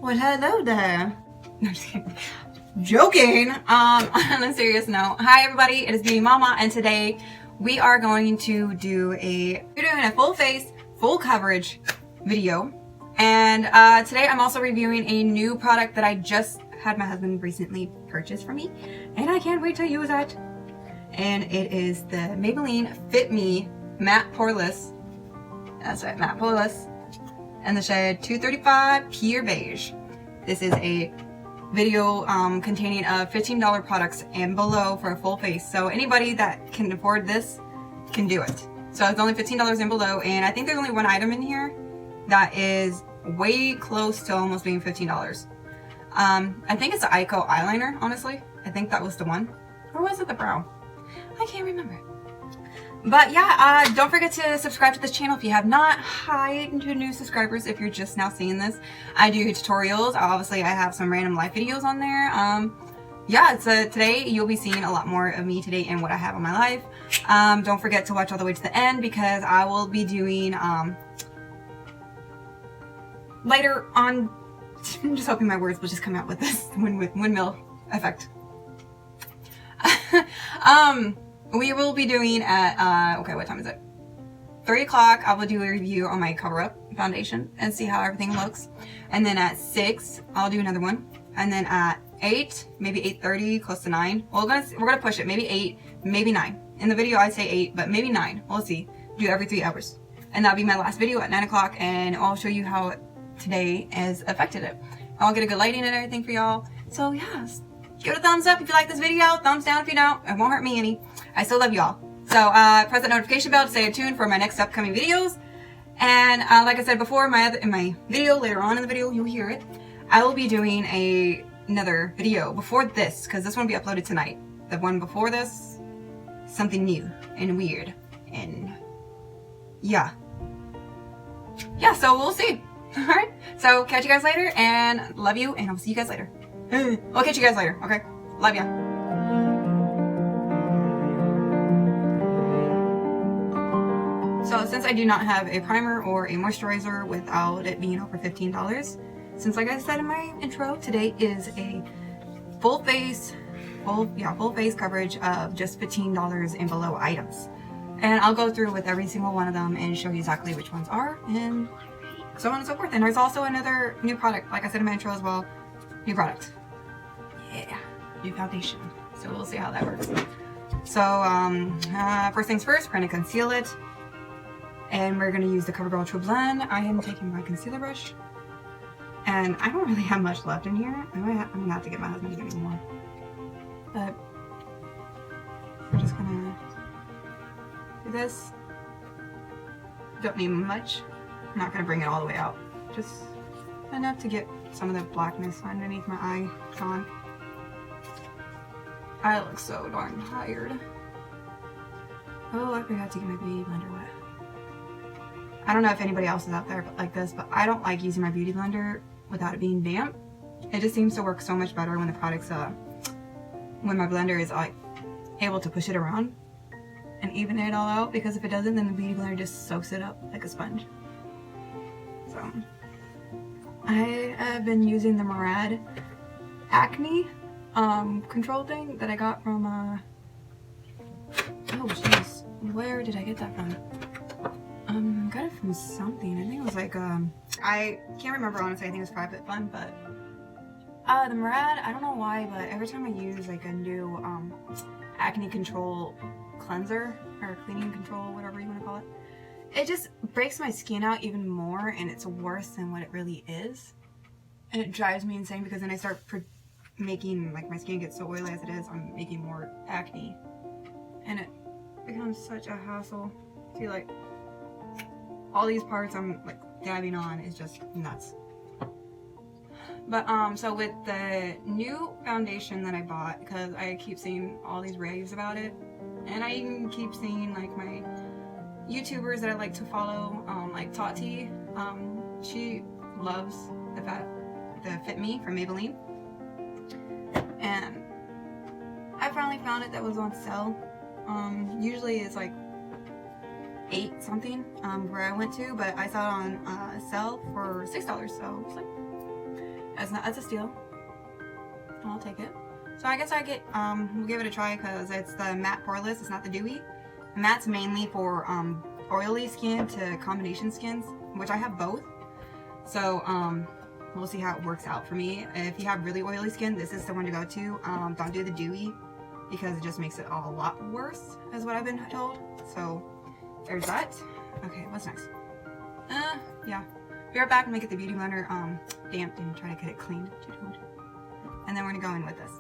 Well, hello there. No, just kidding. Joking. On a serious note, hi everybody, it is Beauty Mama, and today we are going to do we're doing a full face, full coverage video. And today I'm also reviewing a new product that I just had my husband recently purchase for me, and I can't wait to use it. And it is the Maybelline Fit Me Matte Poreless. That's right, Matte Poreless. And the shade 235 Pure Beige. This is a video containing $15 products and below for a full face. So anybody that can afford this can do it. So it's only $15 and below, and I think there's only one item in here that is way close to almost being $15. I think it's the Eyeko eyeliner, honestly. I think that was the one. Or was it the brow? I can't remember. But yeah, don't forget to subscribe to this channel if you have not. Hi to new subscribers if you're just now seeing this. I do tutorials. Obviously, I have some random life videos on there. Yeah, today you'll be seeing a lot more of me today and what I have on my life. Don't forget to watch all the way to the end because I will be doing later on. I'm just hoping my words will just come out with this windmill effect. We will be doing at, okay, what time is it? 3 o'clock, I will do a review on my Cover Up foundation and see how everything looks. And then at 6, I'll do another one. And then at 8, maybe 8:30, close to 9. Well, we're gonna push it, maybe 8, maybe 9. In the video, I say 8, but maybe 9. We'll see. Do every 3 hours. And that'll be my last video at 9 o'clock, and I'll show you how today has affected it. I'll get a good lighting and everything for y'all. So, yes. Give it a thumbs up if you like this video, thumbs down if you don't. It won't hurt me any. I still love y'all. So press that notification bell to stay tuned for my next upcoming videos. And like I said before, in my video, later on in the video, you'll hear it. I will be doing another video before this, because this one will be uploaded tonight. The one before this, something new and weird. And yeah. Yeah, so we'll see. Alright? So catch you guys later, and love you, and I'll see you guys later. I'll catch you guys later, okay? Love ya. So since I do not have a primer or a moisturizer without it being over $15, since like I said in my intro, today is a full face coverage of just $15 and below items. And I'll go through with every single one of them and show you exactly which ones are, and so on and so forth. And there's also another new product, like I said in my intro as well, new product. Yeah, new foundation. So we'll see how that works. So first things first, we're gonna conceal it. And we're gonna use the Covergirl Trublend. I am taking my concealer brush. And I don't really have much left in here. I'm gonna have to get my husband to give me more. But we're just gonna do this. Don't need much. I'm not gonna bring it all the way out. Just enough to get some of the blackness underneath my eye gone. I look so darn tired. Oh, I forgot to get my beauty blender wet. I don't know if anybody else is out there like this, but I don't like using my beauty blender without it being damp. It just seems to work so much better when the product's when my blender is like able to push it around and even it all out, because if it doesn't, then the beauty blender just soaks it up like a sponge. So I have been using the Murad acne control thing that I got from oh jeez, where did I get that from? Got it from something. I think it was like I can't remember honestly. I think it was Private Fun, but the Murad, I don't know why, but every time I use like a new acne control cleanser or cleaning control, whatever you want to call it, it just breaks my skin out even more, and it's worse than what it really is. And it drives me insane, because then I start making, like, my skin gets so oily as it is, I'm making more acne. And it becomes such a hassle. See, like, all these parts I'm, like, dabbing on is just nuts. But, so with the new foundation that I bought, because I keep seeing all these raves about it, and I even keep seeing, like, my YouTubers that I like to follow, like Tati, she loves the Fit Me from Maybelline, and I finally found it that was on sale. Usually it's like $8 something where I went to, but I saw it on sale for $6, so it's like It's a steal. I'll take it. So I guess we'll give it a try because it's the matte Poreless. It's not the dewy. And that's mainly for oily skin to combination skins, which I have both. So we'll see how it works out for me. If you have really oily skin, this is the one to go to. Don't do the dewy because it just makes it a lot worse, is what I've been told. So there's that. Okay, what's next? Yeah. Be right back and make it the beauty blender damped and try to get it cleaned. And then we're gonna go in with this.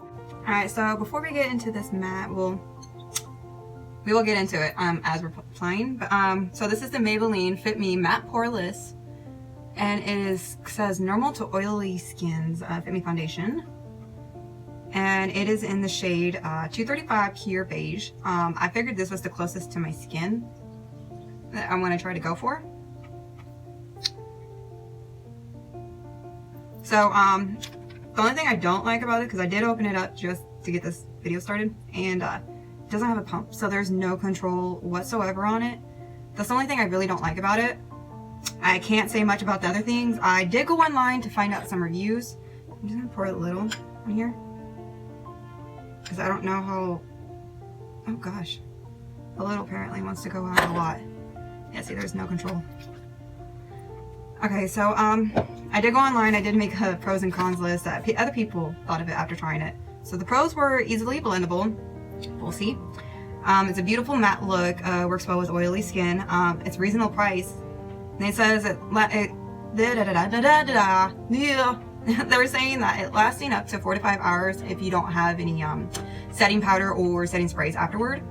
Alright, so before we get into this matte, we will get into it as we're applying. But, so this is the Maybelline Fit Me Matte Poreless. And it says normal to oily skins Fit Me foundation. And it is in the shade 235 Pure Beige. I figured this was the closest to my skin that I want to try to go for. So the only thing I don't like about it, because I did open it up just to get this video started, and it doesn't have a pump, so there's no control whatsoever on it. That's the only thing I really don't like about it. I can't say much about the other things. I did go online to find out some reviews. I'm just gonna pour a little on here because I don't know how. Oh gosh, a little apparently wants to go out a lot. Yeah, see, there's no control. Okay, so I did go online. I did make a pros and cons list that other people thought of it after trying it. So the pros were easily blendable. We'll see. It's a beautiful matte look. Works well with oily skin. It's reasonable price. And it says they were saying that it lasting up to 4 to 5 hours if you don't have any setting powder or setting sprays afterward.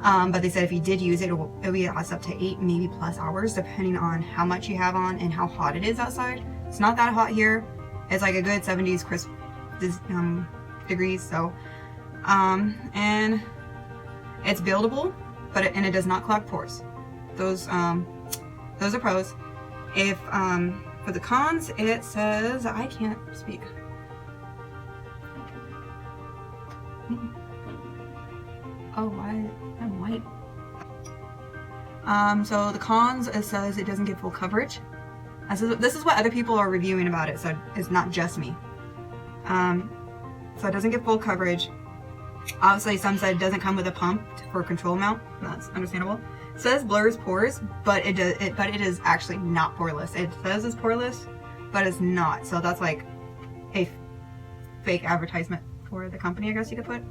But they said if you did use it, it'll last up to 8, maybe plus hours, depending on how much you have on and how hot it is outside. It's not that hot here. It's like a good 70s crisp degrees. So, and it's buildable, but it does not clog pores. Those are pros. If for the cons, it says I can't speak. Oh, why? I'm white. So the cons, it says it doesn't give full coverage. This is what other people are reviewing about it, so it's not just me. So it doesn't get full coverage. Obviously, some said it doesn't come with a pump for control amount. That's understandable. It says blurs pores, but it is actually not poreless. It says it's poreless, but it's not. So that's like a fake advertisement for the company, I guess you could put.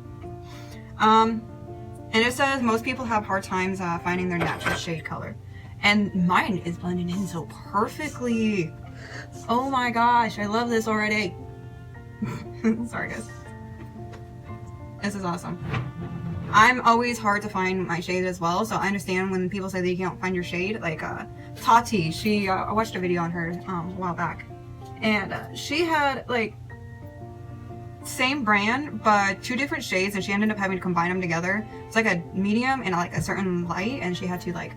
And it says most people have hard times finding their natural shade color. And mine is blending in so perfectly. Oh my gosh, I love this already. Sorry guys. This is awesome. I'm always hard to find my shade as well, so I understand when people say they can't find your shade. Like Tati, I watched a video on her a while back. And she had like same brand but 2 different shades, and she ended up having to combine them together. It's like a medium and like a certain light, and she had to like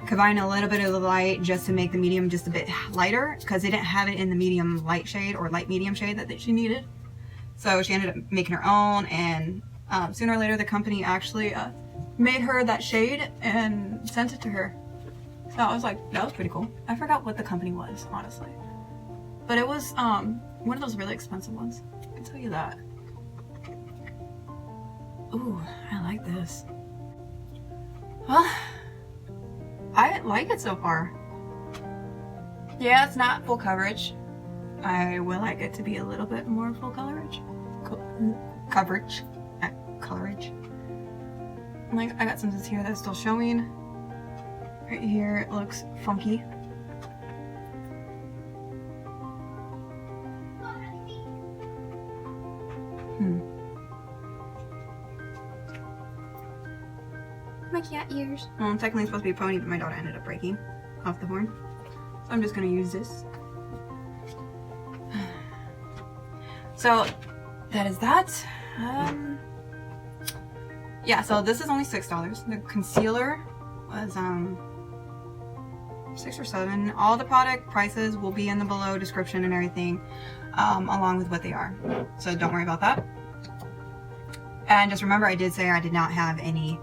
combine a little bit of the light just to make the medium just a bit lighter, because they didn't have it in the medium light shade or light medium shade that she needed. So she ended up making her own, and sooner or later the company actually made her that shade and sent it to her. So I was like, that was pretty cool. I forgot what the company was, honestly, but it was one of those really expensive ones, I can tell you that. Ooh, I like this. Well, I like it so far. Yeah, it's not full coverage. I would like it to be a little bit more full coverage. Coverage. Like, I got some here that's still showing. Right here, it looks funky. My cat ears. Well, technically it's supposed to be a pony, but my daughter ended up breaking off the horn. So I'm just gonna use this. So that is that. Yeah, so this is only $6. The concealer was $6 or $7. All the product prices will be in the below description and everything, along with what they are. So don't worry about that. And just remember, I did say I did not have any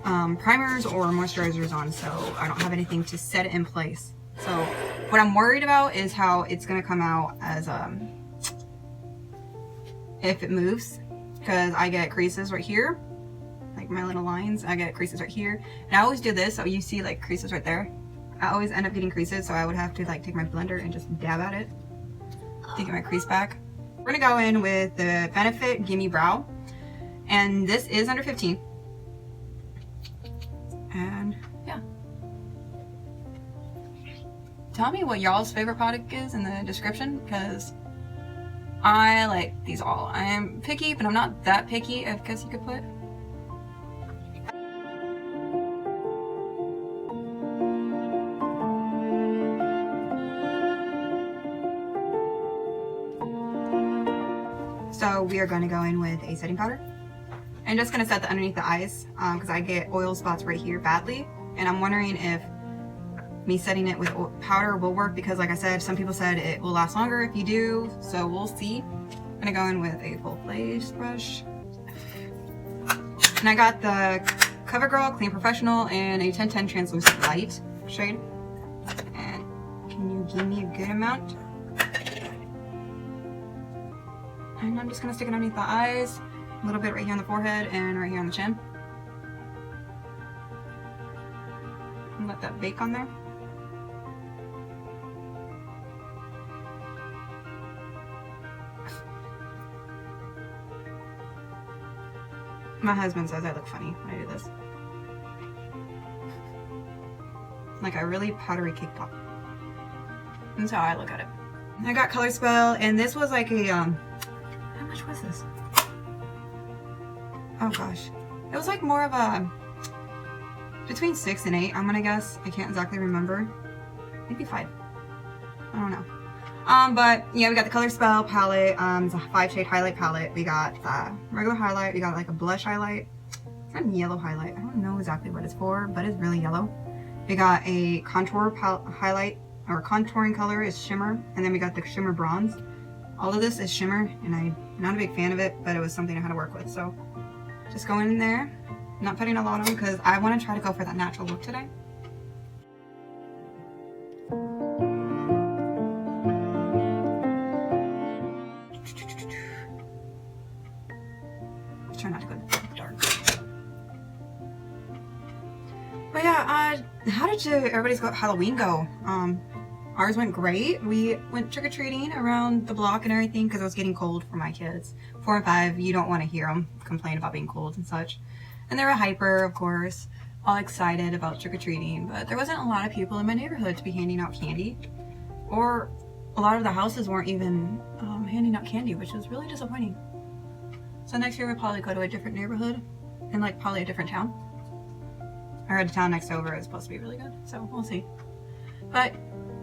primers or moisturizers on, so I don't have anything to set it in place. So What I'm worried about is how it's gonna come out as if it moves, because I get creases right here, like my little lines. I get creases right here, and I always do this, so you see like creases right there. I always end up getting creases, so I would have to like take my blender and just dab at it to get my crease back. We're gonna go in with the Benefit Gimme Brow, and this is under 15. And yeah, tell me what y'all's favorite product is in the description, because I like these all. I am picky, but I'm not that picky, I guess you could put. So we are going to go in with a setting powder. I'm just going to set that underneath the eyes because I get oil spots right here badly. And I'm wondering if me setting it with powder will work, because like I said, some people said it will last longer if you do. So we'll see. I'm going to go in with a full face brush. And I got the Covergirl Clean Professional in a 1010 translucent light shade. And can you give me a good amount? And I'm just going to stick it underneath the eyes, a little bit right here on the forehead and right here on the chin. And let that bake on there. My husband says I look funny when I do this. Like a really powdery cake pop. That's how I look at it. I got Color Spell, and this was like a, how much was this? Oh gosh. It was like more of a, between 6 and 8, I'm gonna guess. I can't exactly remember. Maybe 5. I don't know. But yeah, we got the Color Spell palette. It's a 5-shade highlight palette. We got the regular highlight. We got like a blush highlight. It's not a yellow highlight. I don't know exactly what it's for, but it's really yellow. We got a contour highlight, or contouring color is shimmer. And then we got the shimmer bronze. All of this is shimmer, and I'm not a big fan of it, but it was something I had to work with. So just going in there, not putting a lot on because I want to try to go for that natural look today. Try not to go dark. But yeah, how did everybody's Halloween go? Ours went great. We went trick-or-treating around the block and everything because it was getting cold for my kids. 4 and 5, you don't want to hear them complain about being cold and such. And they were hyper, of course, all excited about trick-or-treating, but there wasn't a lot of people in my neighborhood to be handing out candy. Or a lot of the houses weren't even handing out candy, which was really disappointing. So next year we'll probably go to a different neighborhood and like probably a different town. I heard the town next over is supposed to be really good, so we'll see. But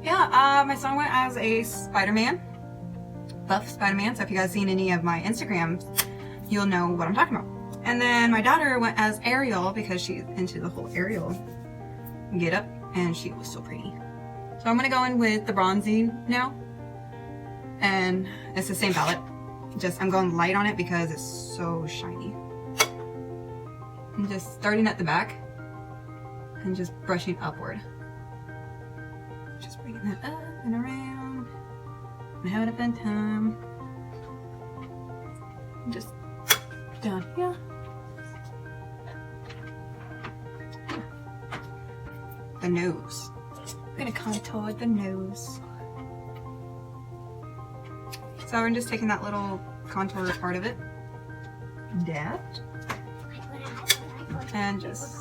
yeah, my son went as a Spider-Man, buff Spider-Man. So if you guys seen any of my Instagrams, you'll know what I'm talking about. And then my daughter went as Ariel because she's into the whole Ariel get up, and she was so pretty. So I'm gonna go in with the bronzing now, and it's the same palette. Just I'm going light on it because it's so shiny. I'm just starting at the back and just brushing upward. Just bringing that up and around and having a fun time. And just down here. The nose. I'm gonna contour the nose. So I'm just taking that little contour part of it, that, and just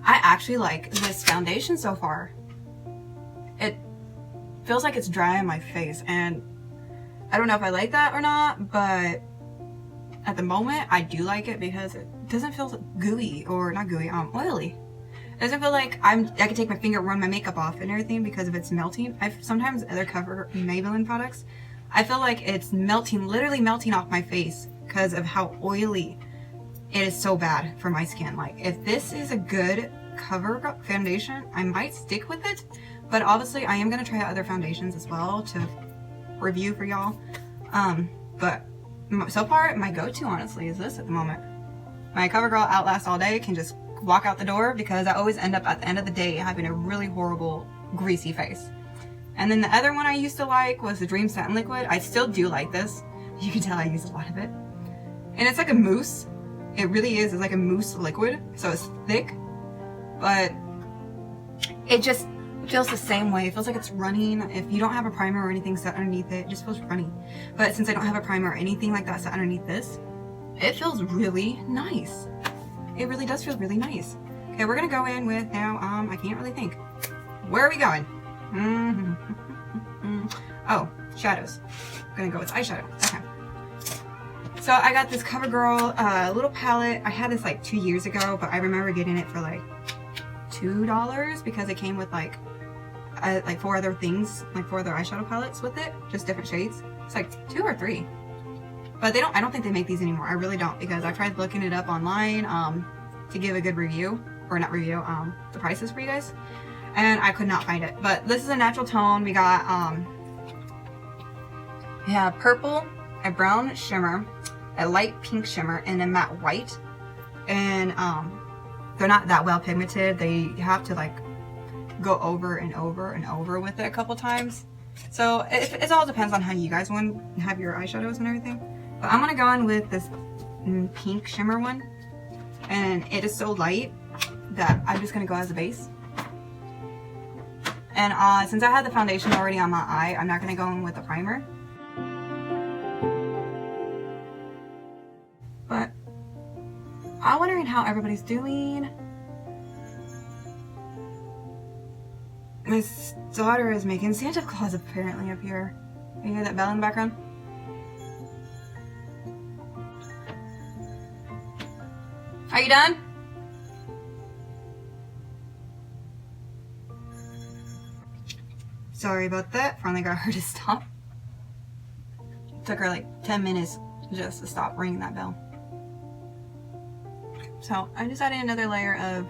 I actually like this foundation so far. It feels like it's dry on my face, and I don't know if I like that or not, but at the moment I do like it because it doesn't feel gooey, or not gooey, oily. It doesn't feel like I can take my finger, run my makeup off and everything because of it's melting. Sometimes other Maybelline products, I feel like it's melting, literally melting off my face because of how oily it is. So bad for my skin. Like, if this is a good cover foundation, I might stick with it, but obviously I am going to try out other foundations as well to review for y'all. But so far, my go-to, honestly, is this at the moment. My Covergirl Outlast All Day can just walk out the door because I always end up at the end of the day having a really horrible, greasy face. And then the other one I used to like was the Dream Satin Liquid. I still do like this. You can tell I use a lot of it. And it's like a mousse. It really is. It's like a mousse liquid. So it's thick, but it just feels the same way. It feels like it's running. If you don't have a primer or anything set underneath it, it just feels runny. But since I don't have a primer or anything like that set underneath this, it feels really nice. It really does feel really nice. Okay, we're gonna go in with now, I can't really think. Where are we going? Oh, shadows. I'm gonna go with eyeshadow. Okay. So I got this CoverGirl little palette. I had this like 2 years ago, but I remember getting it for like $2 because it came with like 4 other things, like 4 other eyeshadow palettes with it, just different shades. It's like 2 or 3. But I don't think they make these anymore. I really don't, because I tried looking it up online to give a good review, or not review, the prices for you guys, and I could not find it. But this is a natural tone. We got purple, a brown shimmer, a light pink shimmer, and a matte white. And they're not that well pigmented. They have to like go over and over and over with it a couple times. So it all depends on how you guys want to have your eyeshadows and everything. But I'm gonna go in with this pink shimmer one, and it is so light that I'm just gonna go as a base. And since I had the foundation already on my eye, I'm not gonna go in with a primer. But I'm wondering how everybody's doing. My daughter is making Santa Claus apparently up here. You hear that bell in the background? Are you done? Sorry about that. Finally got her to stop. It took her like 10 minutes just to stop ringing that bell. So I just added another layer of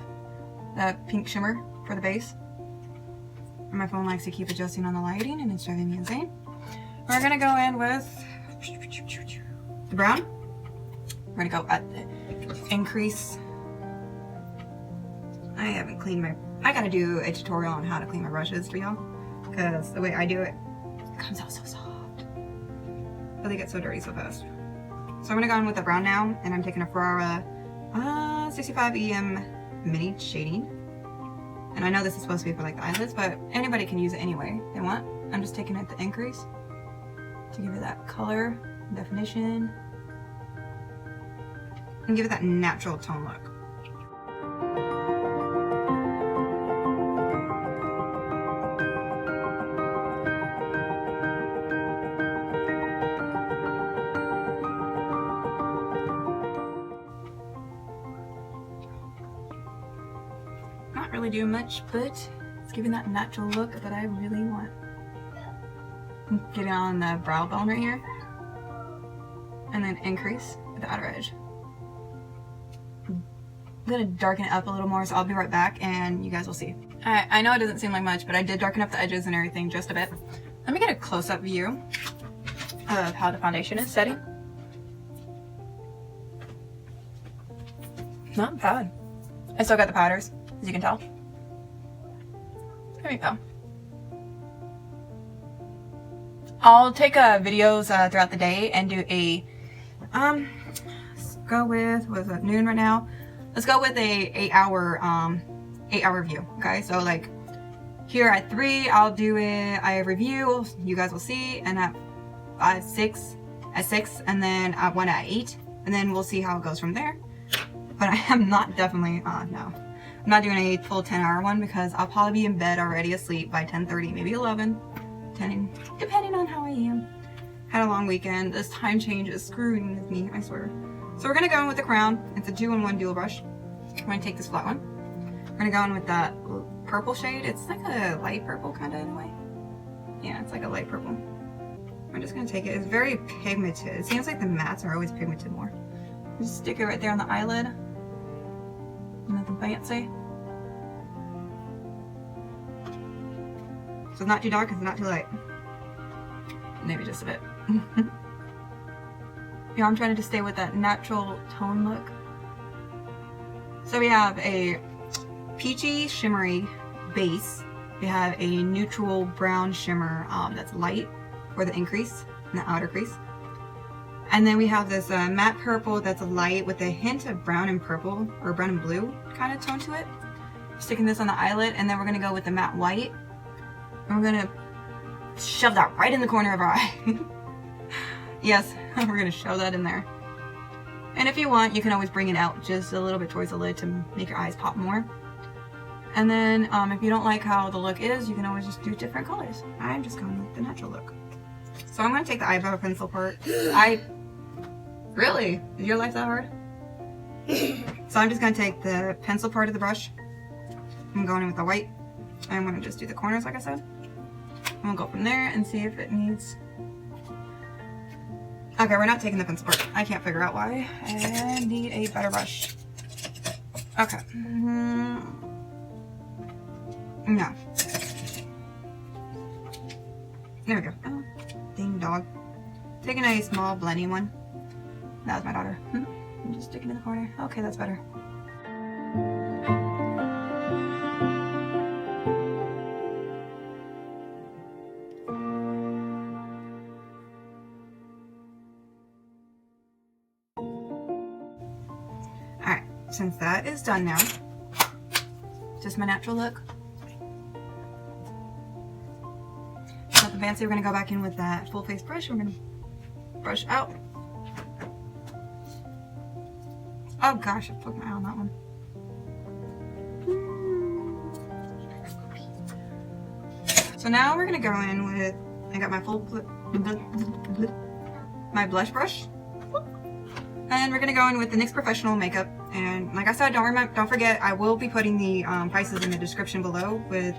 that pink shimmer for the base. And my phone likes to keep adjusting on the lighting and it's driving me insane. We're gonna go in with the brown. We're gonna go at the increase. I haven't cleaned my, I gotta do a tutorial on how to clean my brushes for y'all, because the way I do it, it comes out so soft, but they get so dirty so fast. So I'm gonna go in with the brown now, and I'm taking a Ferrara 65 EM mini shading. And I know this is supposed to be for like the eyelids, but anybody can use it anyway they want. I'm just taking it to increase to give it that color, definition, and give it that natural tone look. Not really doing much, but it's giving that natural look that I really want. Get it on the brow bone right here, and then increase with the outer edge. I'm gonna darken it up a little more, so I'll be right back and you guys will see. Alright, I know it doesn't seem like much, but I did darken up the edges and everything just a bit. Let me get a close-up view of how the foundation is setting. Not bad. I still got the powders, as you can tell. There we go. I'll take videos throughout the day and do a let's go with, what is it, noon right now? Let's go with a 8-hour view. Okay, so like here at 3 I'll do a review, you guys will see, and at 6, and then at 1 at 8, and then we'll see how it goes from there. But I am not definitely no, I'm not doing a full 10-hour one, because I'll probably be in bed already asleep by 10:30, maybe 11, 10, depending on how I am. Had a long weekend. This time change is screwing with me, I swear. So we're gonna go in with the crown. It's a 2-in-1 dual brush. I'm gonna take this flat one. We're gonna go in with that purple shade. It's like a light purple kind of in a way. Yeah, it's like a light purple. I'm just gonna take it. It's very pigmented. It seems like the mattes are always pigmented more. Just stick it right there on the eyelid. Nothing fancy. So it's not too dark, it's not too light. Maybe just a bit. Yeah, I'm trying to just stay with that natural tone look. So we have a peachy shimmery base. We have a neutral brown shimmer that's light for the increase and the outer crease. And then we have this matte purple that's light with a hint of brown and purple, or brown and blue kind of tone to it. Sticking this on the eyelid, and then we're going to go with the matte white. And we're going to shove that right in the corner of our eye. Yes, we're going to shove that in there. And if you want, you can always bring it out just a little bit towards the lid to make your eyes pop more. And then if you don't like how the look is, you can always just do different colors. I'm just going with the natural look. So I'm going to take the eyebrow pencil part. Really? Is your life that hard? So I'm just going to take the pencil part of the brush. I'm going in with the white. I'm going to just do the corners like I said. And we'll go from there and see if it needs... Okay, we're not taking the pencil part. I can't figure out why. I need a better brush. Okay. No. There we go. Oh, dang dog. Taking a small blending one. That was my daughter. I'm just sticking in the corner. Okay, that's better. Alright, since that is done now, just my natural look. Nothing fancy. We're going to go back in with that full face brush. We're going to brush out. Oh gosh, I poked my eye on that one. So now we're going to go in with, I got my my blush brush. And we're going to go in with the NYX Professional Makeup. And like I said, don't forget, I will be putting the prices in the description below with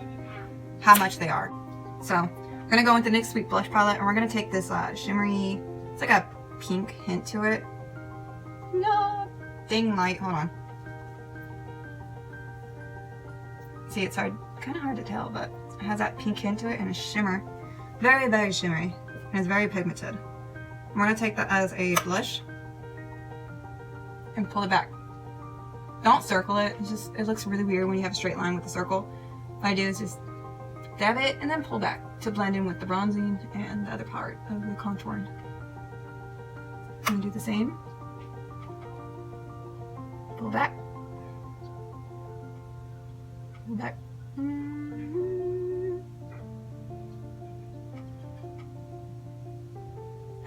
how much they are. So we're going to go with the NYX Sweet Blush Palette, and we're going to take this shimmery, it's like a pink hint to it. No. Dang light, hold on. See, it's kind of hard to tell, but it has that pink hint to it and a shimmer. Very, very shimmery, and it's very pigmented. I'm going to take that as a blush and pull it back. Don't circle it, it looks really weird when you have a straight line with a circle. What I do is just dab it and then pull back to blend in with the bronzing and the other part of the contouring. I'm going to do the same. Pull back. Pull back.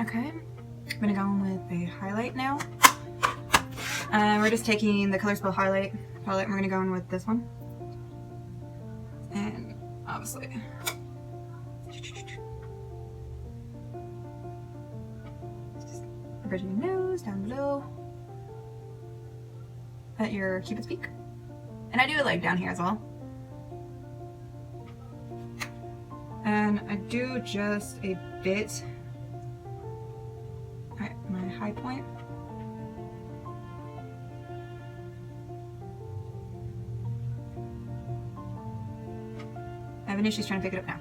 Okay, I'm gonna go in with a highlight now. We're just taking the Color Spill highlight palette, and we're gonna go in with this one. And obviously, just bridge your nose down below. At your Cupid's peak. And I do it like down here as well. And I do just a bit at my high point. I have an issue trying to pick it up now.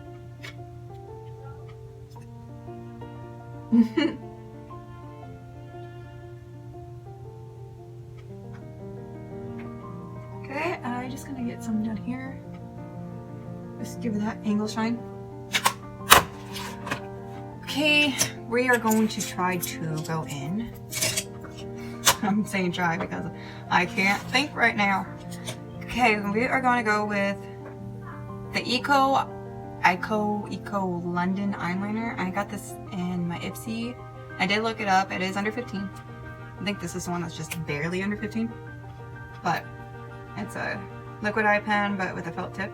Okay, I'm just gonna get some down here. Just give it that angle shine. Okay, we are going to try to go in. I'm saying try because I can't think right now. Okay, we are going to go with the Eyeko London eyeliner. I got this in my Ipsy. I did look it up. It is under 15. I think this is the one that's just barely under 15. But it's a liquid eye pen, but with a felt tip.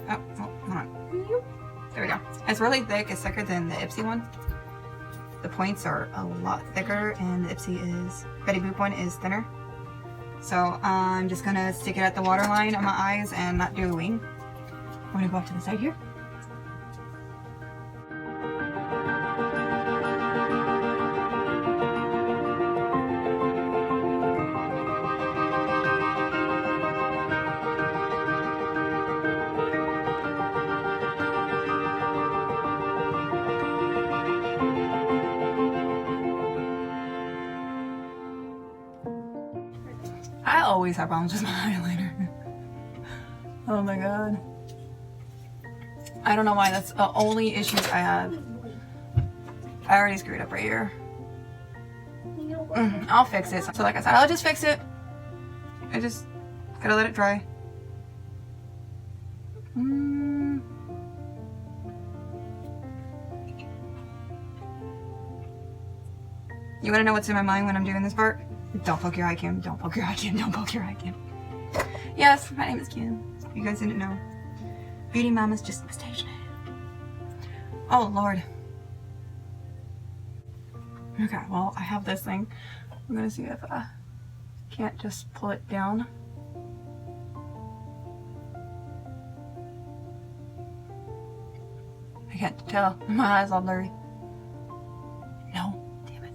Oh, hold on. There we go. It's really thick. It's thicker than the Ipsy one. The points are a lot thicker, and the Betty Boop one is thinner. So I'm just gonna stick it at the waterline on my eyes and not do a wing. I'm gonna go off to the side here. I always have problems with my eyeliner. Oh my god. I don't know why, that's the only issues I have. I already screwed up right here. I'll fix it. So like I said, I'll just fix it. I just gotta let it dry. You wanna know what's in my mind when I'm doing this part? Don't poke your eye, Kim. Don't poke your eye, Kim. Don't poke your eye, Kim. Yes, my name is Kim. You guys didn't know. Beauty Mama's just the stage name. Oh, Lord. Okay, well, I have this thing. I'm gonna see if I can't just pull it down. I can't tell. My eyes all blurry. No. Damn it.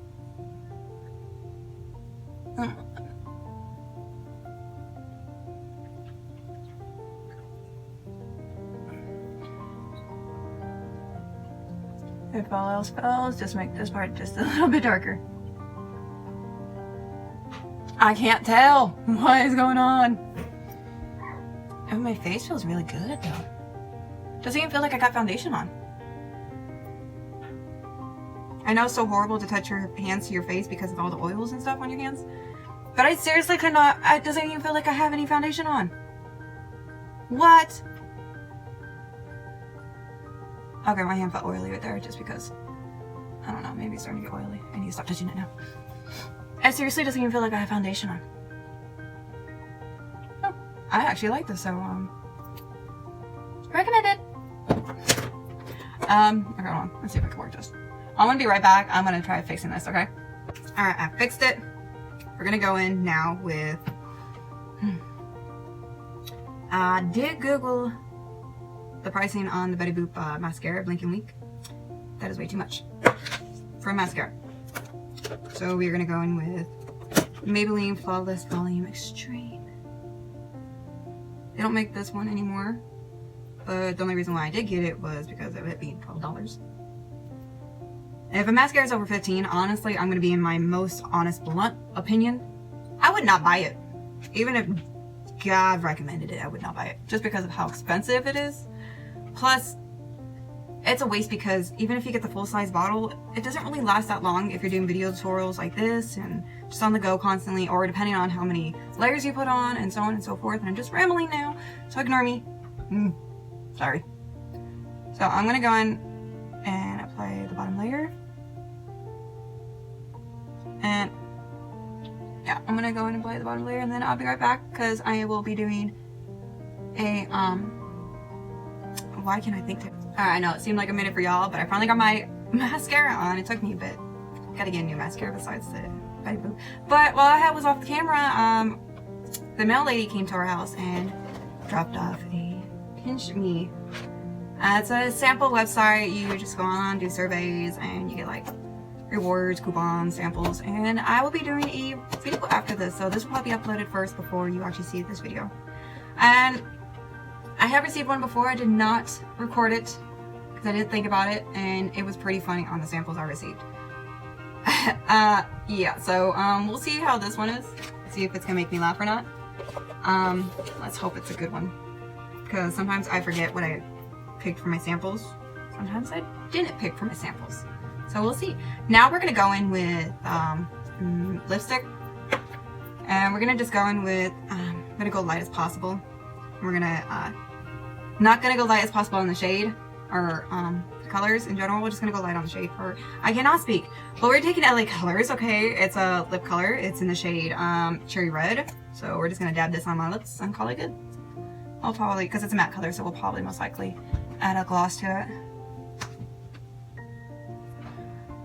If all else fails, just make this part just a little bit darker. I can't tell what is going on. Oh, my face feels really good though. Doesn't even feel like I got foundation on. I know it's so horrible to touch your hands to your face because of all the oils and stuff on your hands, but I seriously could not. It doesn't even feel like I have any foundation on. What? Okay, my hand felt oily right there just because, I don't know, maybe it's starting to get oily. I need to stop touching it now. It seriously doesn't even feel like I have foundation on. Oh, I actually like this, so, recommend it. Okay, hold on. Let's see if I can work this. I'm gonna be right back. I'm gonna try fixing this, okay? Alright, I fixed it. We're gonna go in now with, I did Google the pricing on the Betty Boop mascara, Blink and Week. That is way too much for a mascara. So we're gonna go in with Maybelline Flawless Volume Extreme. They don't make this one anymore, but the only reason why I did get it was because of it being $12. If a mascara is over $15, honestly, I'm gonna be in my most honest, blunt opinion, I would not buy it. Even if God recommended it, I would not buy it, just because of how expensive it is. Plus, it's a waste because even if you get the full-size bottle, it doesn't really last that long if you're doing video tutorials like this and just on the go constantly, or depending on how many layers you put on and so on and so forth. And I'm just rambling now, so ignore me. Sorry. So I'm gonna go in and apply the bottom layer. And yeah, I'm gonna go in and apply the bottom layer, and then I'll be right back because I will be doing a why can't I think? I know it seemed like a minute for y'all, but I finally got my mascara on. It took me a bit. Gotta get a new mascara besides the Betty Boop. But while I was off the camera, the mail lady came to our house and dropped off a Pinch Me. It's a sample website. You just go on, do surveys, and you get like rewards, coupons, samples. And I will be doing a video after this, so this will probably be uploaded first before you actually see this video. And I have received one before. I did not record it because I didn't think about it, and it was pretty funny on the samples I received. Yeah, so we'll see how this one is. See if it's gonna make me laugh or not. Let's hope it's a good one, because sometimes I forget what I picked for my samples. Sometimes I didn't pick for my samples. So we'll see. Now we're gonna go in with lipstick, and we're gonna just go in with I'm gonna go light as possible. We're gonna not gonna go light as possible in the shade or colors in general. We're just gonna go light on the shade for, I cannot speak, but we're taking LA Colors. Okay, it's a lip color. It's in the shade Cherry Red. So we're just gonna dab this on my lips and call it good. I'll probably, because it's a matte color, so we'll probably most likely add a gloss to it.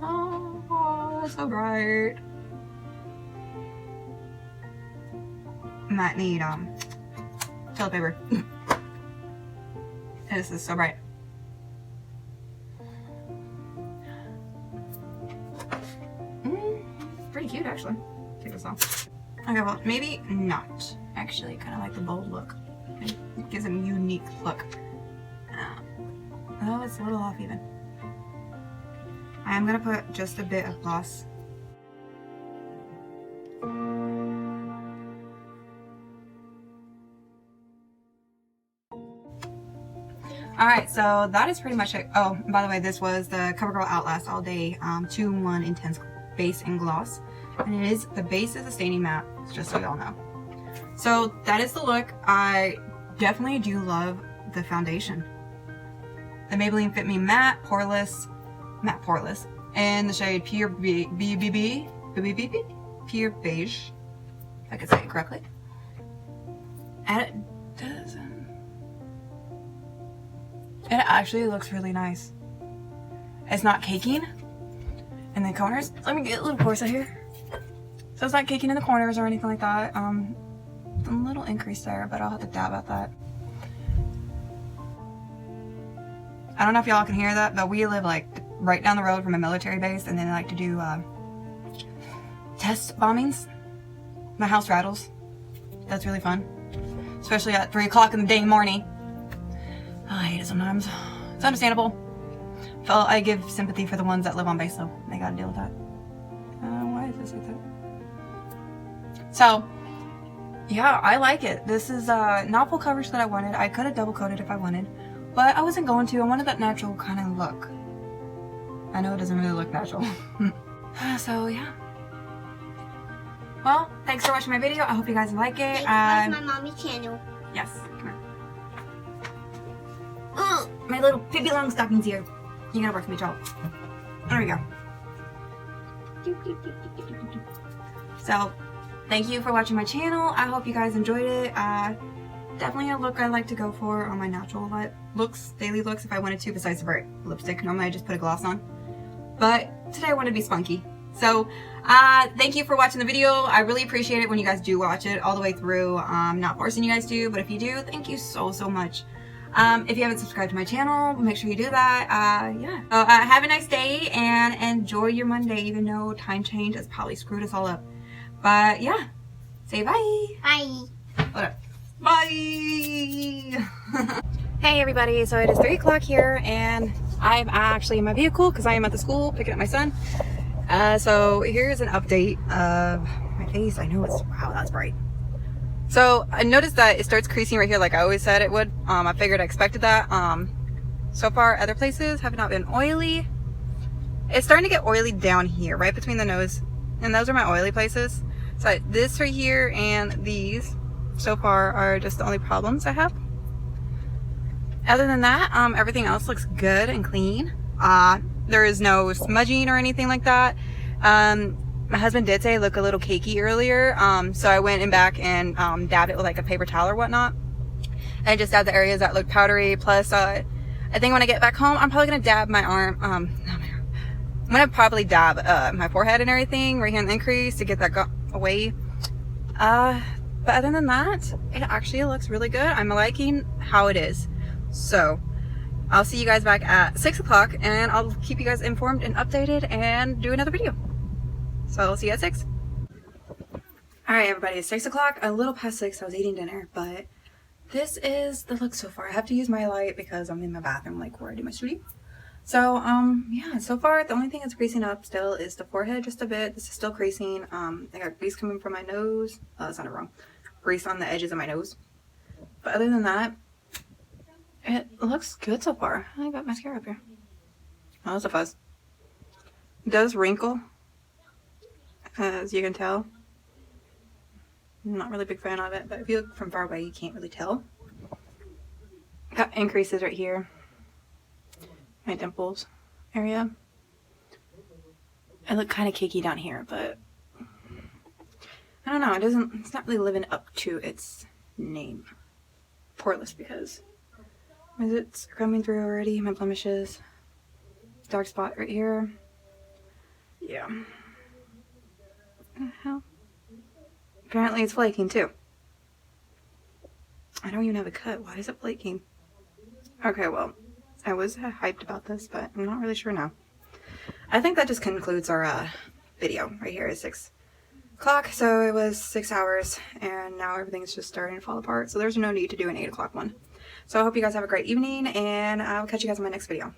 Oh, it's so bright. Might need toilet paper. This is so bright. Pretty cute, actually. Take this off. Okay, well, maybe not. Actually, kind of like the bold look. It gives a unique look. Oh, it's a little off even. I am gonna put just a bit of gloss. Alright, so that is pretty much it. Oh, and by the way, this was the Covergirl Outlast All Day 2-in-1 Intense Base and Gloss. And it is, the base is a staining matte, just so y'all know. So that is the look. I definitely do love the foundation. The Maybelline Fit Me Matte Poreless, in the shade Pure Pure Beige, if I could say it correctly. And it doesn't. It actually looks really nice. It's not caking in the corners. Let me get a little closer here. So it's not caking in the corners or anything like that. A little increase there, but I'll have to dab at that. I don't know if y'all can hear that, but we live like right down the road from a military base, and then they like to do test bombings. My house rattles. That's really fun, especially at 3 o'clock in the dang morning. Oh, I hate it sometimes. It's understandable. Well, I give sympathy for the ones that live on base, though. They gotta deal with that. Why is this like that? So, yeah, I like it. This is not full coverage that I wanted. I could have double coated if I wanted, but I wasn't going to. I wanted that natural kind of look. I know it doesn't really look natural. So, yeah. Well, thanks for watching my video. I hope you guys like it. Thanks for watching my mommy's channel. Yes, come here. Oh, my little Pippi Longstocking's here. You gotta work with me, child. There we go. So, thank you for watching my channel. I hope you guys enjoyed it. Definitely a look I like to go for on my natural looks, daily looks if I wanted to, besides the bright lipstick. Normally I just put a gloss on. But today I wanted to be spunky. So, thank you for watching the video. I really appreciate it when you guys do watch it all the way through. I'm not forcing you guys to, but if you do, thank you so, so much. If you haven't subscribed to my channel, make sure you do that. Yeah. So, have a nice day and enjoy your Monday, even though time change has probably screwed us all up. But yeah, say bye. Bye. Hold up. Bye. Hey everybody, so it is 3 o'clock here and I'm actually in my vehicle because I am at the school picking up my son. So here's an update of my face. I know it's, wow, that's bright. So I noticed that it starts creasing right here like I always said it would. I figured I expected that. So far other places have not been oily. It's starting to get oily down here, right between the nose. And those are my oily places. So this right here and these so far are just the only problems I have. Other than that, everything else looks good and clean. There is no smudging or anything like that. My husband did say I look a little cakey earlier. So I went in back and dabbed it with like a paper towel or whatnot. And just dabbed the areas that look powdery. Plus, I think when I get back home, I'm probably going to dab my arm. I'm going to probably dab my forehead and everything right here in the increase to get that away. But other than that, it actually looks really good. I'm liking how it is. So I'll see you guys back at 6 o'clock and I'll keep you guys informed and updated and do another video. So I'll see you at 6. Alright everybody, it's 6 o'clock, a little past 6. I was eating dinner, but this is the look so far. I have to use my light because I'm in my bathroom like where I do my shooting. So yeah, so far the only thing that's creasing up still is the forehead just a bit. This is still creasing. I got grease coming from my nose. Oh, that sounded wrong. Grease on the edges of my nose. But other than that, it looks good so far. I got mascara up here. Oh, that's a fuzz. It does wrinkle, as you can tell. I'm not really a big fan of it, but if you look from far away, you can't really tell. Got increases right here. My dimples area. I look kind of cakey down here, but I don't know. It's not really living up to its name. Poreless because it's coming through already. My blemishes. Dark spot right here. Yeah. What the hell? Apparently it's flaking too. I don't even have a cut. Why is it flaking? Okay, well, I was hyped about this, but I'm not really sure now. I think that just concludes our video right here at 6 o'clock. So it was 6 hours and now everything's just starting to fall apart. So there's no need to do an 8 o'clock one. So I hope you guys have a great evening and I'll catch you guys in my next video.